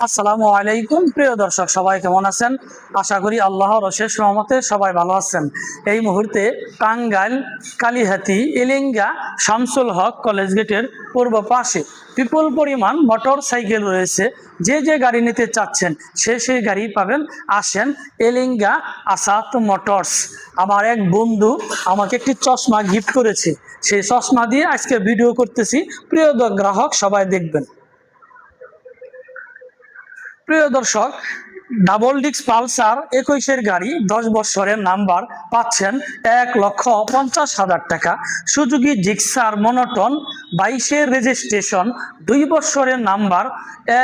আসসালামু আলাইকুম প্রিয় দর্শক, সবাই কেমন আছেন? আশা করি আল্লাহর অশেষ রহমতে সবাই ভালো আছেন। এই মুহূর্তে টাঙ্গাইল কালিহাতি এলেঙ্গা শামসুল হক কলেজ গেটের পূর্ব পাশে বিপুল পরিমাণ মোটর সাইকেল রয়েছে। যে যে গাড়ি নিতে চাচ্ছেন সেই গাড়ি পাবেন। আসেন এলেঙ্গা আসাদ মোটরস। আমার এক বন্ধু আমাকে একটি চশমা গিফট করেছে, সেই চশমা দিয়ে আজকে ভিডিও করতেছি। প্রিয় গ্রাহক সবাই দেখবেন। প্রিয় দর্শক, ডাবল ডিস্ক পালসার 21-এর গাড়ি 10 বছরের নাম্বার পাচ্ছেন 1,50,000 টাকা। সুজুকি জিক্সার মনোটন 22-এর রেজিস্ট্রেশন 2 বছরের নাম্বার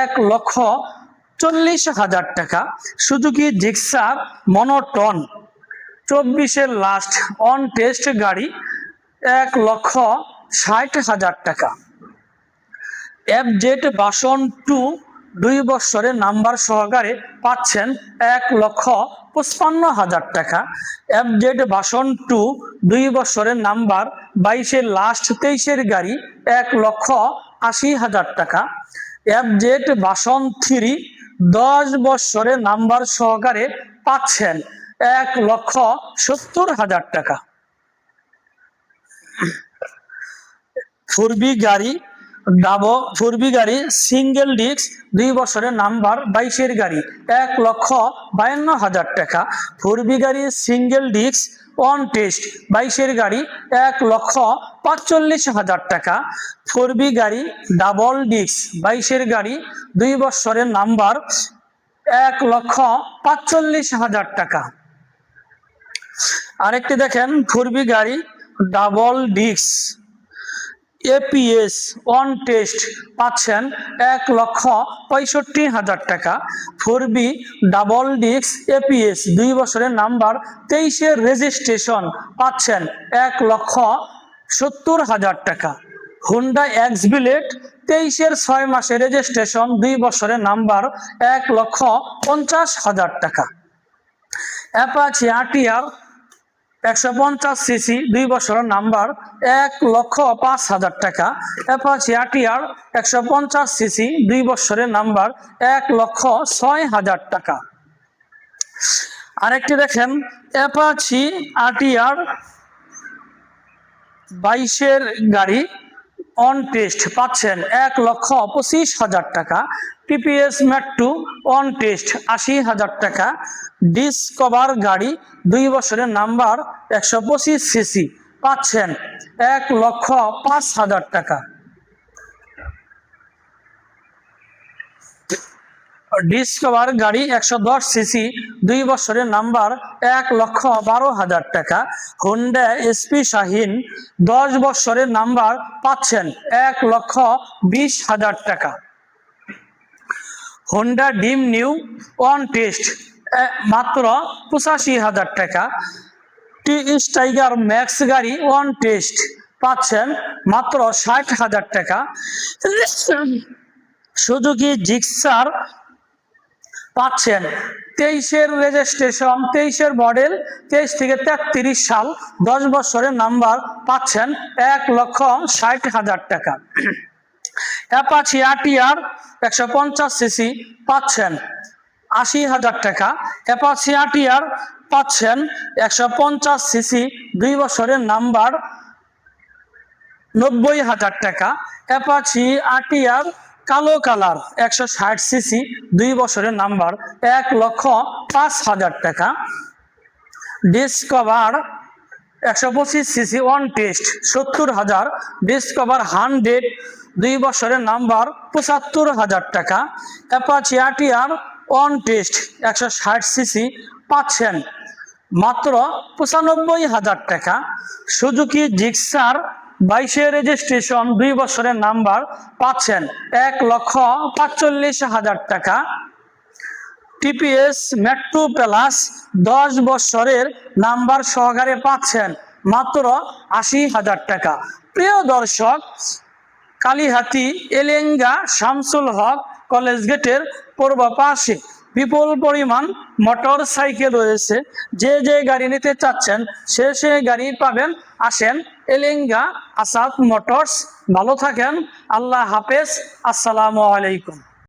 1,40,000 টাকা। সুজুকি জিক্সার মনোটন 24-এর লাস্ট অন টেস্ট গাড়ি 1,60,000 টাকা। FZ ভার্সন 2 2 বছরের নাম্বার সহকারে পাচ্ছেন 1,55,000 টাকা। FZ ভার্সন 2 2 বছরের নাম্বার 22-এর লাস্ট 23-এর গাড়ি 1,80,000 টাকা। FZ ভার্সন 3 10 বছরের নাম্বার সহকারে পাচ্ছেন 1,70,000 টাকা। 4B গাড়ি সিঙ্গেল ডিস্ক 2 বছরের নাম্বার 22-এর গাড়ি 1,52,000 টাকা। 4B গাড়ি সিঙ্গেল ডিস্ক অন টেস্ট 22-এর গাড়ি 1,45,000 টাকা। 4B গাড়ি ডাবল ডিস্ক 22-এর গাড়ি 2 বছরের নাম্বার 1,45,000 টাকা। আরেকটি দেখেন 4B গাড়ি double disc APS on test পাচ্ছেন 1,65,000 টাকা। 4B ডাবল ডিস্ক APS 2 বছরের নাম্বার 23-এর রেজিস্ট্রেশন পাচ্ছেন 1,70,000 টাকা। হুন্ডা এক্স বিলেট 23-এর 6 মাসের রেজিস্ট্রেশন 2 বছরের নাম্বার 1,50,000 টাকা। অ্যাপাচি RTR 150 সিসি 2 বছরের নাম্বার 1,05,000 টাকা। অ্যাপাচি RTR 150 সিসি 2 বছরের নাম্বার 1,06,000 টাকা। আরেকটি দেখেন অ্যাপাচি RTR 22-এর গাড়ি অন টেস্ট পাচ্ছেন 1,25,000 টাকা। TPS মেট্রো অন টেস্ট 80,000 টাকা। ডিসকভার গাড়ি 2 বছরের নাম্বার 125 সিসি পাচ্ছেন 1,05,000 টাকা। ডিসকভার গাড়ি 110 সিসি 2 বছরের নাম্বার 1,12,000 টাকা। হুন্ডা SP শাহিন 10 বছরের নাম্বার পাচ্ছেন 1,20,000 টাকা। হুন্ডা ডিম নিউ অন টেস্ট মাত্র 85,000 টাকা। TS টাইগার ম্যাক্স গাড়ি অন টেস্ট পাচ্ছেন মাত্র 60,000 টাকা। সুজুকি জিক্সার পাচ্ছেন 23-এর রেজিস্ট্রেশন 23-এর মডেল 23 থেকে 33 সাল 10 বছরের নাম্বার পাচ্ছেন 1,60,000 টাকা। অ্যাপাচি RTR 150 সিসি পাচ্ছেন 80,000 টাকা। অ্যাপাচি RTR পাচ্ছেন 150 সিসি 2 বছরের নাম্বার 90,000 টাকা। অ্যাপাচি RTR কালো কালার 160 সিসি 2 বছরের নাম্বার 1,05,000 টাকা। Discover 125 CC on test 70,000। Discover 100 2 বছরের নাম্বার 75,000 টাকা। Apache RTR on test 160 CC পাচ্ছেন মাত্র 95,000 টাকা। সুজুকি জিক্সার 22-এর রেজিস্ট্রেশন 2 বছরের নাম্বার পাচ্ছেন 1,45,000 টাকা। TPS মেট্রো প্লাস 10 বছরের নাম্বার সহকারে পাচ্ছেন মাত্র 80,000 টাকা। প্রিয় দর্শক, কালিহাতি এলেঙ্গা শামসুল হক কলেজ গেটের পূর্ব পাশে বিপুল পরিমাণ মোটর সাইকেল রয়েছে। যে যে গাড়ি নিতে চাচ্ছেন সে গাড়ি পাবেন। আসেন এলেঙ্গা আসাদ মোটরস। ভালো থাকেন, আল্লাহ হাফেজ, আসসালামু আলাইকুম।